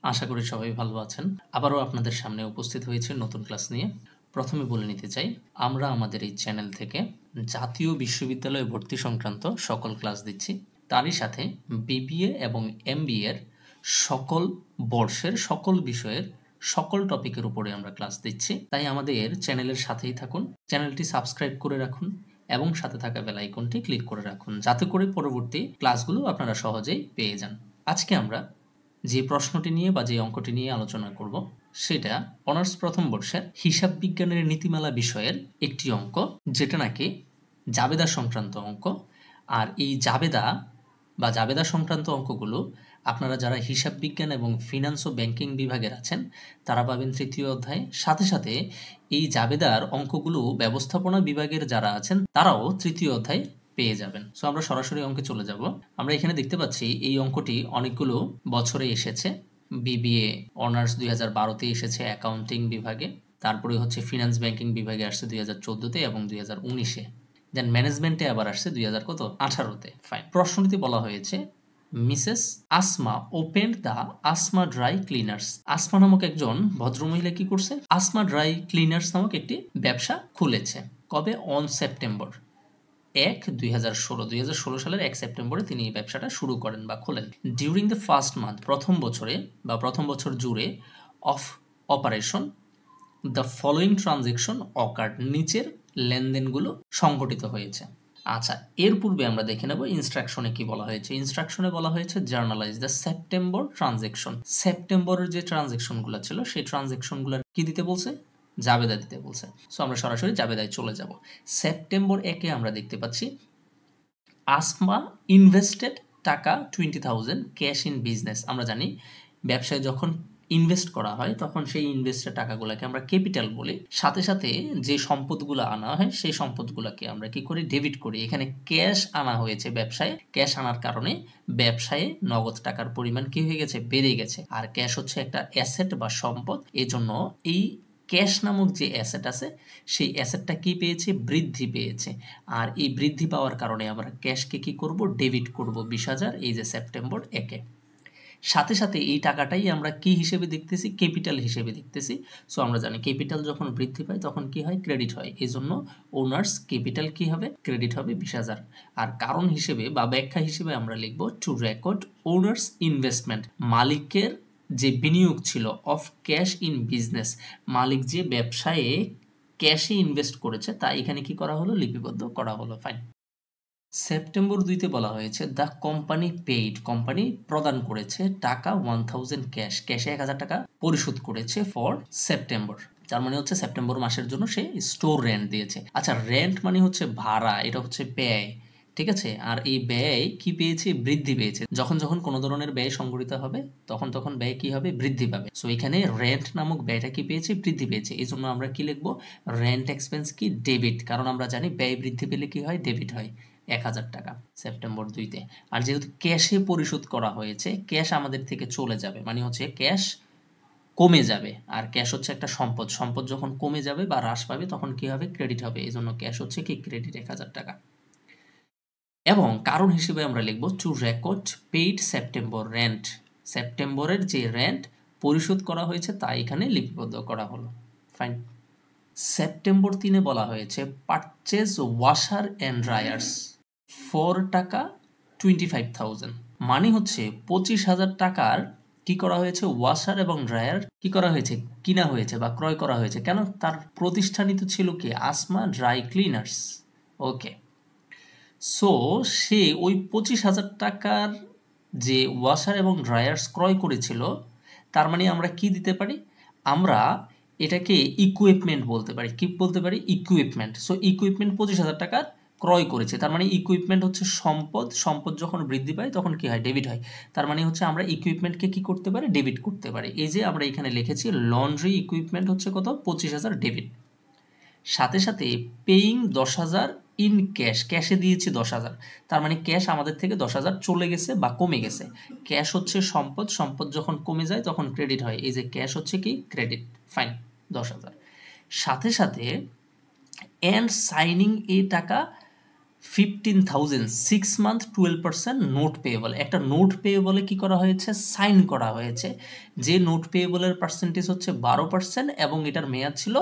আশা করি সবাই ভালো আছেন। আবারও আপনাদের সামনে উপস্থিত হয়েছি নতুন ক্লাস নিয়ে। প্রথমে বলে নিতে চাই, আমরা আমাদের এই চ্যানেল থেকে জাতীয় বিশ্ববিদ্যালয়ে ভর্তি সংক্রান্ত সকল ক্লাস দিচ্ছি। তারই সাথে বিবিএ এবং এমবিএ এর সকল বর্ষের সকল বিষয়ের সকল টপিকের উপরে আমরা ক্লাস দিচ্ছি। তাই আমাদের চ্যানেলের সাথেই থাকুন, চ্যানেলটি সাবস্ক্রাইব করে রাখুন এবং সাথে থাকা বেল আইকনটি ক্লিক করে রাখুন, যাতে করে পরবর্তী ক্লাসগুলো আপনারা সহজেই পেয়ে যান। আজকে আমরা যে প্রশ্নটি নিয়ে বা যে অঙ্কটি নিয়ে আলোচনা করব সেটা অনার্স প্রথম বর্ষের হিসাব বিজ্ঞানের নীতিমালা বিষয়ের একটি অঙ্ক, যেটা নাকি জাবেদা সংক্রান্ত অঙ্ক। আর এই জাবেদা সংক্রান্ত অঙ্কগুলো আপনারা যারা হিসাব বিজ্ঞান এবং ফিনান্স ও ব্যাংকিং বিভাগের আছেন তারা পাবেন তৃতীয় অধ্যায়ে। সাথে সাথে এই জাবেদার অঙ্কগুলো ব্যবস্থাপনা বিভাগের যারা আছেন তারাও তৃতীয় অধ্যায়ে পেয়ে যাবেন। সো আমরা সরাসরি অঙ্কে চলে যাব। আমরা এখানে দেখতে পাচ্ছি এই অঙ্কটি অনেকগুলো বছরে এসেছে। বিবিএ অনার্স 2012-তে এসেছে অ্যাকাউন্টিং বিভাগে, তারপরে হচ্ছে ফিনান্স ব্যাংকিং বিভাগে আসছে 2014-তে এবং 2019-এ, দেন ম্যানেজমেন্টে আবার আসছে 2018-তে। ফাইন। প্রশ্নটিতে বলা হয়েছে Mrs Asma opened the Asma dry cleaners. Asma নামক একজন ভদ্রমহিলা কি করছে? আসমা ড্রাই ক্লিনার্স নামক একটি ব্যবসা খুলেছে। কবে? অন সেপ্টেম্বর 2016 সালের 1 সেপ্টেম্বরে তিনি এই ব্যবসাটা শুরু করেন বা খোলেন। ডিউরিং দ্য ফার্স্ট মান্থ, প্রথম বছরে বা প্রথম বছর জুড়ে of operation the following transaction occurred, নিচের লেনদেনগুলো সংঘটিত হয়েছে। আচ্ছা, এর পূর্বে আমরা দেখে নেব ইনস্ট্রাকশনে কি বলা হয়েছে। ইনস্ট্রাকশনে বলা হয়েছে জার্নালাইজ দ্য সেপ্টেম্বর ট্রানজেকশন। সেপ্টেম্বরের যে ট্রানজেকশনগুলো ছিল সেই ট্রানজেকশনগুলো কি দিতে বলছে? জাবেদা দিতে বলছে। সো আমরা সরাসরি জাবেদায় চলে যাব। সেপ্টেম্বর 1-এ আমরা দেখতে পাচ্ছি আসমা ইনভেস্টেড টাকা 20,000 ক্যাশ ইন বিজনেস। আমরা জানি ব্যবসায় যখন ইনভেস্ট করা হয় তখন সেই ইনভেস্টেড টাকাগুলোকে আমরা ক্যাপিটাল বলি। সাথে সাথে যে সম্পদগুলো আনা হয় সেই সম্পদগুলোকে আমরা কি করি? ডেবিট করি। এখানে ক্যাশ আনা হয়েছে ব্যবসায়, ক্যাশ আনার কারণে ব্যবসায়ে নগদ টাকার পরিমাণ কি হয়ে গেছে? বেড়ে গেছে। আর ক্যাশ হচ্ছে একটা অ্যাসেট বা সম্পদ, এজন্য এই ক্যাশ নামক যে অ্যাসেট আছে সেই অ্যাসেটটা কি পেয়েছে? বৃদ্ধি পেয়েছে। আর এই বৃদ্ধি পাওয়ার কারণে আমরা ক্যাশকে কি করব? ডেবিট করব 20,000 এই যে সেপ্টেম্বর 1-এ। সাথে সাথে এই টাকাটাই আমরা কি হিসেবে দেখতেছি? ক্যাপিটাল হিসেবে দেখতেছি। সো আমরা জানি ক্যাপিটাল যখন বৃদ্ধি পায় তখন কি হয়? ক্রেডিট হয়। এজন্য ওনার্স ক্যাপিটাল কি হবে? ক্রেডিট হবে 20,000। আর কারণ হিসেবে বা ব্যাখ্যা হিসেবে আমরা লিখব টু রেকর্ড ওনার্স ইনভেস্টমেন্ট, মালিকের যে বিনিয়োগ ছিল অফ ক্যাশ ইন বিজনেস, মালিক যে ব্যবসায়ে ক্যাশে ইনভেস্ট করেছে তা এখানে কি করা হলো? লিপিবদ্ধ করা হলো। ফাইন। সেপ্টেম্বর 2-তে বলা হয়েছে দ্য কোম্পানি পেইড, কোম্পানি প্রদান করেছে টাকা 1,000 ক্যাশ, ক্যাশে 1,000 টাকা পরিশোধ করেছে ফর সেপ্টেম্বর। তার মানে হচ্ছে সেপ্টেম্বর মাসের জন্য সে স্টোর রেন্ট দিয়েছে। আচ্ছা, রেন্ট মানে হচ্ছে ভাড়া, এটা হচ্ছে ব্যয়, ঠিক আছে। আর এই ব্যয় কি পেয়েছে? বৃদ্ধি পেয়েছে। যখন যখন কোনো ধরনের ব্যয় সংঘটিত হবে তখন তখন ব্যয় কি হবে? বৃদ্ধি পাবে। সো এখানে রেন্ট নামক ব্যয়টা কি পেয়েছে? বৃদ্ধি পেয়েছে। এই জন্য আমরা কি লিখবো? রেন্ট এক্সপেন্স কি? ডেবিট। কারণ আমরা জানি ব্যয় বৃদ্ধি পেলে কি হয়? ডেবিট হয় 1,000 টাকা সেপ্টেম্বর 2-তে। আর যেহেতু ক্যাশে পরিশোধ করা হয়েছে, ক্যাশ আমাদের থেকে চলে যাবে, মানে হচ্ছে ক্যাশ কমে যাবে। আর ক্যাশ হচ্ছে একটা সম্পদ, সম্পদ যখন কমে যাবে বা হ্রাস পাবে তখন কি হবে? ক্রেডিট হবে। এই জন্য ক্যাশ হচ্ছে কি? ক্রেডিট 1,000 টাকা। এবং কারণ হিসেবে আমরা লিখব two record paid September rent, সেপ্টেম্বরের যে রেন্ট পরিশোধ করা হয়েছে তা এখানে লিপিবদ্ধ করা হলো। ফাইন। সেপ্টেম্বর 3-এ বলা হয়েছে পারচেজ ওয়াশার অ্যান্ড ড্রায়ার্স 4 টাকা 25,000, মানে হচ্ছে 25,000 টাকার কি করা হয়েছে? ওয়াশার এবং ড্রায়ার কি করা হয়েছে? কিনা হয়েছে বা ক্রয় করা হয়েছে। কেন? তার প্রতিষ্ঠানিত ছিল কি? Asma dry cleaners. Okay. So সে ওই 25,000 টাকার যে ওয়াশার এবং ড্রায়ার্স ক্রয় করেছিল, তার মানে আমরা কি দিতে পারি? আমরা এটাকে ইকুইপমেন্ট বলতে পারি। কি বলতে পারি? ইকুইপমেন্ট। সো ইকুইপমেন্ট 25,000 টাকার ক্রয় করেছে, তার মানে ইকুইপমেন্ট হচ্ছে সম্পদ, সম্পদ যখন বৃদ্ধি পায় তখন কি হয়? ডেবিট হয়। তার মানে হচ্ছে আমরা ইকুইপমেন্টকে কি করতে পারি? ডেবিট করতে পারি। এই যে আমরা এখানে লিখেছি লন্ড্রি ইকুইপমেন্ট হচ্ছে কত? 25,000 ডেবিট। সাথে সাথে পেইং 10,000 ইন ক্যাশ, ক্যাশে দিয়েছি 10,000, তার মানে ক্যাশ আমাদের থেকে 10,000 চলে গেছে বা কমে গেছে। ক্যাশ হচ্ছে সম্পদ, সম্পদ যখন কমে যায় তখন ক্রেডিট হয়। এই যে ক্যাশ হচ্ছে কি? ক্রেডিট। ফাইন, 10,000। সাথে সাথে অ্যান্ড সাইনিং এই টাকা 15,000 6 মান্থ 12% নোট পেয়েবল। একটা নোট পেয়েবলে কি করা হয়েছে, সাইন করা হয়েছে, যে নোট পেয়েবলের পার্সেন্টেজ হচ্ছে 12% এবং এটার মেয়াদ ছিল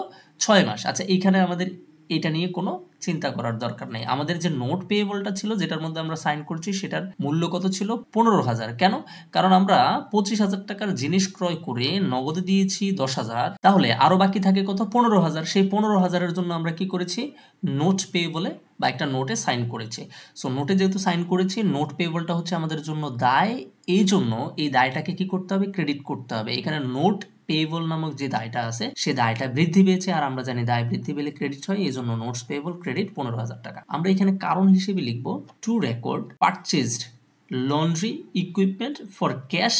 6 মাস। আচ্ছা, এইখানে আমাদের এটা নিয়ে কোনো চিন্তা করার দরকার নেই। আমাদের যে নোট পেয়েবলটা ছিল, যেটার মধ্যে আমরা সাইন করছি, সেটার মূল্য কত ছিল, 15,000। কেন? কারণ আমরা 25,000 টাকার জিনিস ক্রয় করে নগদে দিয়েছি 10,000, তাহলে আরো বাকি থাকে কত, 15,000। সেই 15,000-এর জন্য আমরা কি করেছি, নোট পেয়েবলে বা একটা নোটে সাইন করেছি। সো নোটে যেহেতু সাইন করেছি, নোট পেয়েবলটা হচ্ছে আমাদের জন্য দায়, এই জন্য এই দায়টাকে কি করতে হবে, ক্রেডিট করতে হবে। এখানে নোট পেয়েবল নামক যে দায়টা আছে, সে দায়টা বৃদ্ধি পেয়েছে, আর আমরা জানি দায় বৃদ্ধি পেলে ক্রেডিট হয়, এই জন্য নোটস পেয়েবল ক্রেডিট 15,000 টাকা। আমরা এখানে কারণ হিসেবে লিখব two record purchased laundry equipment for cash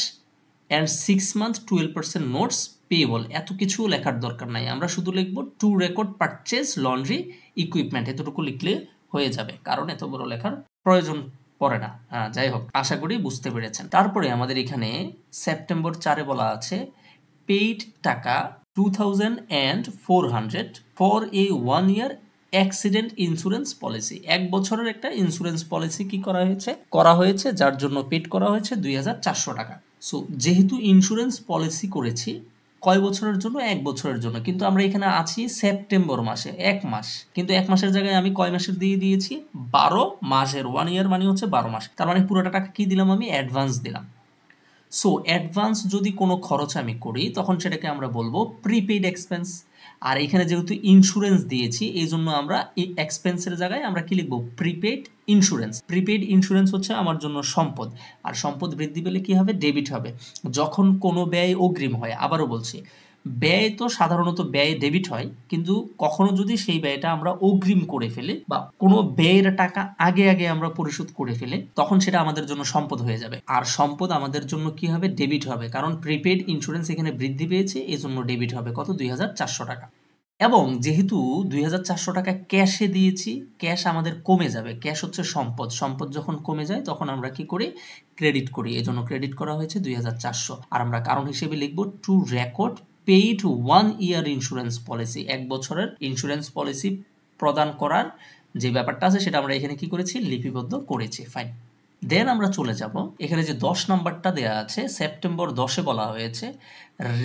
and 6 month 12% notes payable. এত কিছু লেখার দরকার নাই, আমরা শুধু লিখব two record purchase laundry equipment, এতটুকু লিখলে হয়ে যাবে, কারণ এত বড় লেখার প্রয়োজন পড়ে না। যাই হোক, আশা করি বুঝতে পেরেছেন। তারপরে আমাদের এখানে সেপ্টেম্বর 4-এ বলা আছে পেইড টাকা 2,400 for a 1 year accident insurance policy. 1 বছরের একটা ইন্স্যুরেন্স পলিসি কি করা হয়েছে, যার জন্য পেড করা হয়েছে 2,400 টাকা। সো যেহেতু ইন্স্যুরেন্স পলিসি করেছি কয় বছরের জন্য, 1 বছরের জন্য, কিন্তু আমরা এখানে আছি সেপ্টেম্বর মাসে, 1 মাস, কিন্তু 1 মাসের জায়গায় আমি কয় মাসের দিয়ে দিয়েছি, 12 মাসের। 1 ইয়ার মানে হচ্ছে 12 মাস, তার মানে পুরোটা টাকা কি দিলাম, আমি অ্যাডভান্স দিলাম। সো অ্যাডভান্স যদি কোনো খরচ আমি করি, তখন সেটাকে আমরা বলবো প্রিপেইড এক্সপেন্স। আর এখানে যেহেতু ইন্স্যুরেন্স দিয়েছি, এই জন্য আমরা এই এক্সপেন্সের জায়গায় আমরা কি লিখবো, প্রিপেইড ইন্স্যুরেন্স। প্রিপেইড ইন্স্যুরেন্স হচ্ছে আমার জন্য সম্পদ, আর সম্পদ বৃদ্ধি পেলে কি হবে, ডেবিট হবে। যখন কোনো ব্যয় অগ্রিম হয়, আবারও বলছি, ব্যয় তো সাধারণত ব্যয় ডেবিট হয়, কিন্তু কখনো যদি সেই ব্যয়টা আমরা অগ্রিম করে ফেলি বা কোনো ব্যয়ের টাকা আগে আগে আমরা পরিশোধ করে ফেলি, তখন সেটা আমাদের জন্য সম্পদ হয়ে যাবে। আর সম্পদ আমাদের জন্য কি হবে, ডেবিট হবে, কারণ প্রিপেইড ইন্স্যুরেন্স এখানে বৃদ্ধি পেয়েছে, এই জন্য ডেবিট হবে কত, 2,400 টাকা। এবং যেহেতু 2,400 টাকা ক্যাশে দিয়েছি, ক্যাশ আমাদের কমে যাবে। ক্যাশ হচ্ছে সম্পদ, সম্পদ যখন কমে যায় তখন আমরা কি করি, ক্রেডিট করি, এই জন্য ক্রেডিট করা হয়েছে 2,400। আর আমরা কারণ হিসেবে লিখব টু রেকর্ড পেইড 1 ইয়ার ইন্স্যুরেন্স পলিসি। 1 বছরের ইন্স্যুরেন্স পলিসি প্রদান করার যে ব্যাপারটা আছে, সেটা আমরা এখানে কি করেছি, লিপিবদ্ধ করেছি। ফাইন। দেন আমরা চলে যাব, এখানে যে 10 নাম্বারটা দেয়া আছে, সেপ্টেম্বর 10-এ বলা হয়েছে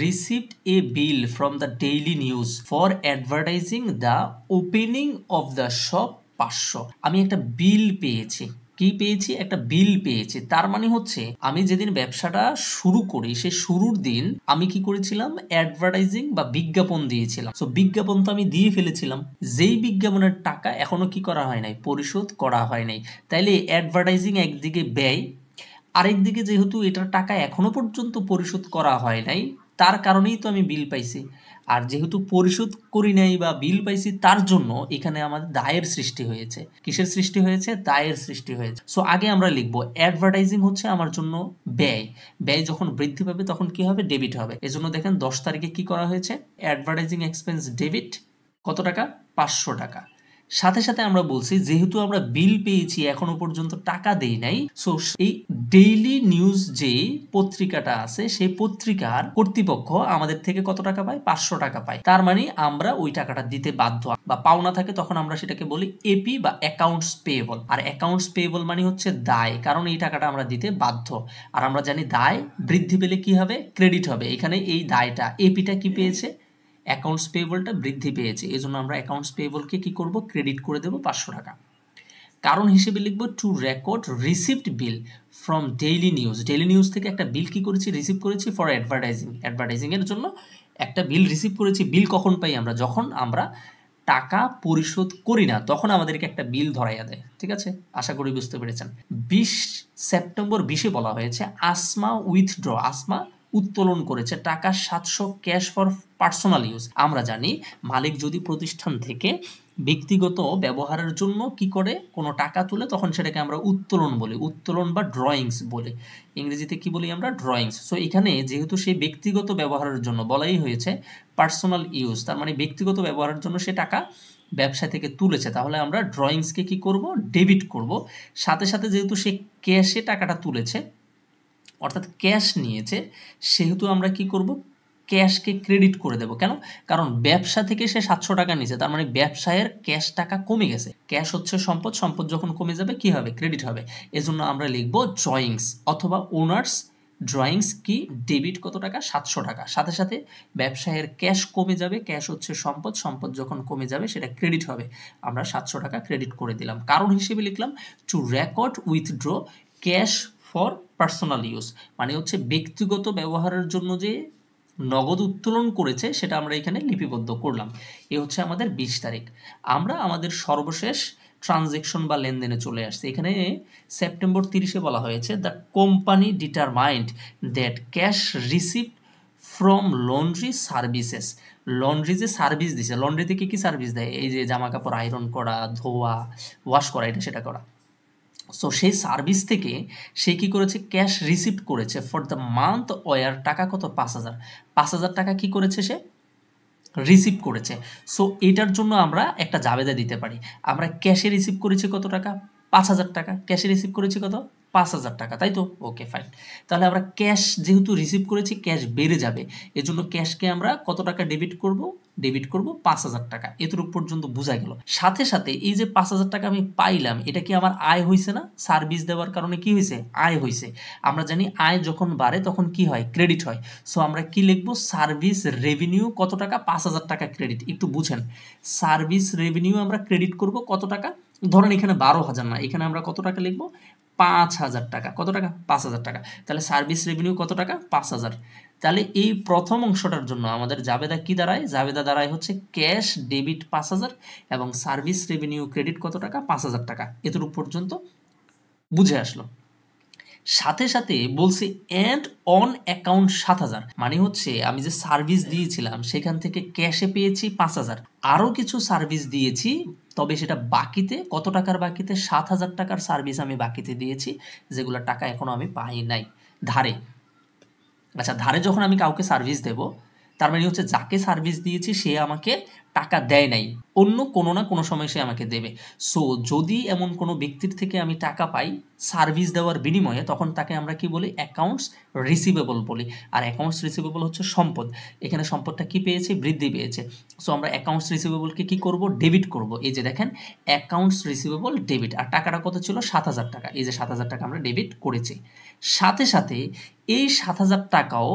received a bill from the daily news for advertising the opening of the shop 500। আমি একটা বিল পেয়েছি, কি পেয়েছি, একটা বিল পেয়েছি। তার মানে হচ্ছে আমি যেদিন ব্যবসাটা শুরু করি, সেই শুরুর দিন আমি কি করেছিলাম, অ্যাডভার্টাইজিং বা বিজ্ঞাপন দিয়েছিলাম। সো বিজ্ঞাপন তো আমি দিয়ে ফেলেছিলাম, যেই বিজ্ঞাপনের টাকা এখনো কি করা হয় নাই, পরিশোধ করা হয় নাই। তাইলে অ্যাডভার্টাইজিং একদিকে ব্যয়, আরেকদিকে যেহেতু এটার টাকা এখনো পর্যন্ত পরিশোধ করা হয় নাই, তার কারণেই তো আমি বিল পাইছি। আর যেহেতু পরিশোধ করি নাই বা বিল পাইছি, তার জন্য এখানে আমাদের দায়ের সৃষ্টি হয়েছে। কিসের সৃষ্টি হয়েছে, দায়ের সৃষ্টি হয়েছে। সো আগে আমরা লিখবো অ্যাডভার্টাইজিং হচ্ছে আমার জন্য ব্যয়, ব্যয় যখন বৃদ্ধি পাবে তখন কি হবে, ডেবিট হবে। এজন্য দেখেন 10 তারিখে কি করা হয়েছে, অ্যাডভার্টাইজিং এক্সপেন্স ডেবিট, কত টাকা, 500 টাকা। সাথে সাথে আমরা বলছি যেহেতু আমরা বিল পেয়েছি এখনো পর্যন্ত টাকা দেই নাই, সো এই ডেইলি নিউজ যে পত্রিকাটা আছে, সেই পত্রিকার কর্তৃপক্ষ আমাদের থেকে কত টাকা পায়, 500 টাকা পায়। তার মানে আমরা ওই টাকাটা দিতে বাধ্য, বা পাওনা থাকে তখন আমরা সেটাকে বলি এপি বা অ্যাকাউন্টস পেয়েবল। আর অ্যাকাউন্টস পেয়েবল মানে হচ্ছে দায়, কারণ এই টাকাটা আমরা দিতে বাধ্য। আর আমরা জানি দায় বৃদ্ধি পেলে কি হবে, ক্রেডিট হবে। এখানে এই দায়টা, এপিটা কি পেয়েছে, অ্যাকাউন্টস পেয়েবলটা বৃদ্ধি পেয়েছে, এই জন্য আমরা অ্যাকাউন্টস পেয়েবলকে কি করব, ক্রেডিট করে দেবো 500 টাকা। কারণ হিসেবে লিখব two record received bill from daily news. Daily news থেকে একটা বিল কি করেছি, রিসিভ করেছি ফর অ্যাডভার্টাইজিং, অ্যাডভার্টাইজিংয়ের জন্য একটা বিল রিসিভ করেছি। বিল কখন পাই আমরা, যখন আমরা টাকা পরিশোধ করি না, তখন আমাদেরকে একটা বিল ধরাইয়া দেয়। ঠিক আছে, আশা করি বুঝতে পেরেছেন। সেপ্টেম্বর 20-এ বলা হয়েছে আসমা উইথড্র, আসমা উত্তোলন করেছে টাকা 700 ক্যাশ ফর পার্সোনাল ইউজ। আমরা জানি মালিক যদি প্রতিষ্ঠান থেকে ব্যক্তিগত ব্যবহারের জন্য কি করে, কোনো টাকা তুলে, তখন সেটাকে আমরা উত্তোলন বলি, উত্তোলন বা ড্রয়িংস বলি, ইংরেজিতে কি বলি আমরা, ড্রয়িংস। সো এখানে যেহেতু সেই ব্যক্তিগত ব্যবহারের জন্য বলাই হয়েছে পার্সোনাল ইউজ, তার মানে ব্যক্তিগত ব্যবহারের জন্য সে টাকা ব্যবসা থেকে তুলেছে, তাহলে আমরা ড্রয়িংসকে কি করব, ডেবিট করব। সাথে সাথে যেহেতু সে ক্যাশে টাকাটা তুলেছে, অর্থাৎ ক্যাশ নিয়েছে, সেহেতু আমরা কি করব, ক্যাশকে ক্রেডিট করে দেব। কেন? কারণ ব্যবসা থেকে সে 700 টাকা নিছে, তার মানে ব্যবসায়ের ক্যাশ টাকা কমে গেছে। ক্যাশ হচ্ছে সম্পদ, সম্পদ যখন কমে যাবে কি হবে? ক্রেডিট হবে। এজন্য আমরা লিখব ড্রয়িংস অথবা ওনার্স ড্রয়িংস কি ডেবিট কত টাকা? 700 টাকা। সাথে সাথে ব্যবসায়ের ক্যাশ কমে যাবে, ক্যাশ হচ্ছে সম্পদ, সম্পদ যখন কমে যাবে সেটা ক্রেডিট হবে। আমরা 700 টাকা ক্রেডিট করে দিলাম। কারণ হিসেবে লিখলাম two record withdraw cash for personal use, মানে হচ্ছে ব্যক্তিগত ব্যবহারের জন্য যে নগদ উত্তোলন করেছে সেটা আমরা এখানে লিপিবদ্ধ করলাম। এ হচ্ছে আমাদের 20 তারিখ। আমরা আমাদের সর্বশেষ ট্রানজ্যাকশন বা লেনদেনে চলে আসছে। এখানে সেপ্টেম্বর 30-এ বলা হয়েছে the company determined that cash received from laundry services. Laundry যে সার্ভিস দিছে, লন্ড্রি থেকে কি সার্ভিস দেয়? এই যে জামা কাপড় আয়রন করা, ধোয়া, ওয়াশ করা, এটা সেটা করা। সো সেই সার্ভিস থেকে সে কি করেছে? ক্যাশ রিসিভ করেছে ফর দ্য মান্থ ওয়ার টাকা কত? 5,000। 5,000 টাকা কি করেছে? সে রিসিভ করেছে। সো এটার জন্য আমরা একটা জাবেদা দিতে পারি। আমরা ক্যাশে রিসিভ করেছি কত টাকা? 5,000 টাকা। ক্যাশে রিসিভ করেছি কত? 5,000 টাকা, তাই তো? ওকে, ফাইন। তাহলে আমরা ক্যাশ যেহেতু রিসিভ করেছি, ক্যাশ বেড়ে যাবে, এজন্য ক্যাশকে আমরা কত টাকা ডেবিট করব? ডেবিট করব 5,000 টাকা। এতটুকু পর্যন্ত বোঝা গেল। সাথে সাথে এই যে 5,000 টাকা আমি পাইলাম, এটা কি আমার আয় হয়েছে না? সার্ভিস দেওয়ার কারণে কি হয়েছে? আয় হয়েছে। আমরা জানি আয় যখন বাড়ে তখন কি হয়? ক্রেডিট হয়। সো আমরা কি লিখবো? সার্ভিস রেভিনিউ কত টাকা? 5,000 টাকা ক্রেডিট। একটু বুঝেন, সার্ভিস রেভিনিউ আমরা ক্রেডিট করব কত টাকা? ধরেন এখানে 12,000 না, এখানে আমরা কত টাকা লিখবো? 5,000 টাকা। কত টাকা? 5,000 টাকা। তাহলে সার্ভিস রেভিনিউ কত টাকা? 5,000। তাহলে এই প্রথম অংশটার জন্য আমাদের জাবেদা কি দাঁড়ায়? জাবেদা দাঁড়ায় হচ্ছে ক্যাশ ডেবিট 5,000 এবং সার্ভিস রেভিনিউ ক্রেডিট কত টাকা? 5,000 টাকা। এতটুকু পর্যন্ত বুঝে আসলো। সাথে সাথে বলছে অ্যান্ড অন অ্যাকাউন্ট 7,000, মানে হচ্ছে আমি যে সার্ভিস দিয়েছিলাম সেখান থেকে ক্যাশে পেয়েছি 5,000, আরও কিছু সার্ভিস দিয়েছি, তবে সেটা বাকিতে কত টাকার বাকিতে? 7,000 টাকার সার্ভিস আমি বাকিতে দিয়েছি, যেগুলো টাকা এখনো আমি পাই নাই, ধারে। আচ্ছা, ধারে যখন আমি কাউকে সার্ভিস দেব, তার মানে হচ্ছে যাকে সার্ভিস দিয়েছি সে আমাকে টাকা দেয় নাই, অন্য কোনো না কোনো সময় সে আমাকে দেবে। সো যদি এমন কোনো ব্যক্তির থেকে আমি টাকা পাই সার্ভিস দেওয়ার বিনিময়ে, তখন তাকে আমরা কি বলি? অ্যাকাউন্টস রিসিভেবল বলি। আর অ্যাকাউন্টস রিসিভেবল হচ্ছে সম্পদ। এখানে সম্পদটা কি পেয়েছে? বৃদ্ধি পেয়েছে। সো আমরা অ্যাকাউন্টস রিসিভেবলকে কি করব? ডেবিট করব। এই যে দেখেন, অ্যাকাউন্টস রিসিভেবল ডেবিট। আর টাকাটা কত ছিল? 7,000 টাকা। এই যে 7,000 টাকা আমরা ডেবিট করেছি। সাথে সাথে এই 7,000 টাকাও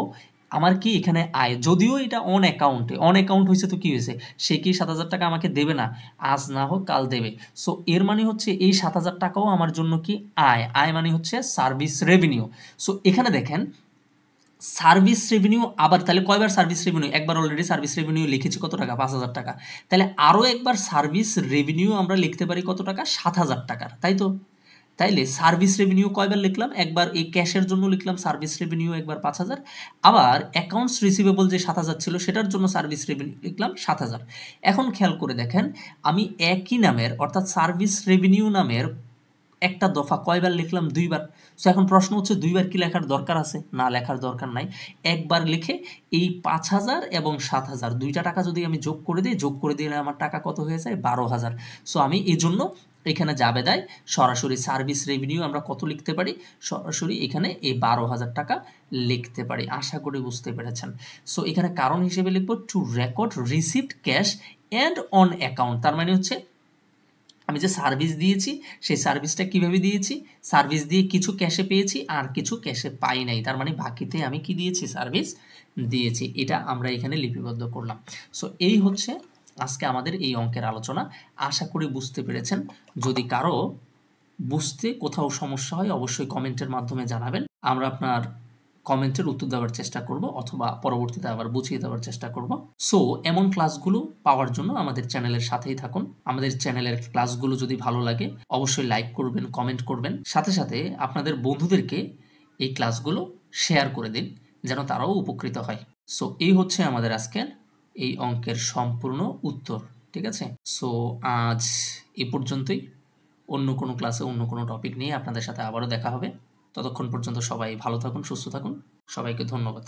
আমার কি এখানে আয়, যদিও এটা অন অ্যাকাউন্টে, অন অ্যাকাউন্ট হয়েছে তো কি হয়েছে? সে কি 7,000 টাকা আমাকে দেবে না? আজ না হোক কাল দেবে। সো এর মানে হচ্ছে এই 7,000 টাকাও আমার জন্য কি আয়। আয় মানে হচ্ছে সার্ভিস রেভিনিউ। সো এখানে দেখেন সার্ভিস রেভিনিউ, আবার তাহলে কয়বার সার্ভিস রেভিনিউ? একবার অলরেডি সার্ভিস রেভিনিউ লিখেছি কত টাকা? 5,000 টাকা। তাহলে আরও একবার সার্ভিস রেভিনিউ আমরা লিখতে পারি কত টাকা? 7,000 টাকার, তাই তো? তাইলে সার্ভিস রেভিনিউ কয়বার লিখলাম? একবার এই ক্যাশের জন্য লিখলাম সার্ভিস রেভিনিউ একবার 5,000, আবার অ্যাকাউন্টস রিসিভেবল যে 7,000 ছিল সেটার জন্য সার্ভিস রেভিনিউ লিখলাম 7,000। এখন খেয়াল করে দেখেন, আমি একই নামের অর্থাৎ সার্ভিস রেভিনিউ নামের একটা দফা কয়বার লিখলাম? 2বার। সো এখন প্রশ্ন হচ্ছে 2বার কি লেখার দরকার আছে? না, লেখার দরকার নাই। একবার লিখে এই 5,000 এবং 7,000 দুইটা টাকা যদি আমি যোগ করে দিই, যোগ করে দিলে আমার টাকা কত হয়ে যায়? 12,000। সো আমি এই জন্য এখানে জাবেদায় সরাসরি সার্ভিস রেভিনিউ আমরা কত লিখতে পারি? সরাসরি এখানে এই 12,000 টাকা লিখতে পারি। আশা করি বুঝতে পেরেছেন। সো এখানে কারণ হিসেবে লিখব two record received cash and on account. তার মানে হচ্ছে আমি যে সার্ভিস দিয়েছি সেই সার্ভিসটা কিভাবে দিয়েছি? সার্ভিস দিয়ে কিছু ক্যাশে পেয়েছি আর কিছু ক্যাশে পাই নাই, তার মানে বাকিতে আমি কি দিয়েছি? সার্ভিস দিয়েছি। এটা আমরা এখানে লিপিবদ্ধ করলাম। সো এই হচ্ছে আজকে আমাদের এই অঙ্কের আলোচনা। আশা করি বুঝতে পেরেছেন। যদি কারো বুঝতে কোথাও সমস্যা হয় অবশ্যই কমেন্টের মাধ্যমে জানাবেন। আমরা আপনার কমেন্টের উত্তর দেওয়ার চেষ্টা করব অথবা পরবর্তীতে আবার বুঝিয়ে দেওয়ার চেষ্টা করব। সো এমন ক্লাসগুলো পাওয়ার জন্য আমাদের চ্যানেলের সাথেই থাকুন। আমাদের চ্যানেলের ক্লাসগুলো যদি ভালো লাগে অবশ্যই লাইক করবেন, কমেন্ট করবেন। সাথে সাথে আপনাদের বন্ধুদেরকে এই ক্লাসগুলো শেয়ার করে দিন যেন তারাও উপকৃত হয়। সো এই হচ্ছে আমাদের আজকের এই অঙ্কের সম্পূর্ণ উত্তর। ঠিক আছে? সো আজ এ পর্যন্তই। অন্য কোনো ক্লাসে অন্য কোনো টপিক নিয়ে আপনাদের সাথে আবারও দেখা হবে। ততক্ষণ পর্যন্ত সবাই ভালো থাকুন, সুস্থ থাকুন। সবাইকে ধন্যবাদ।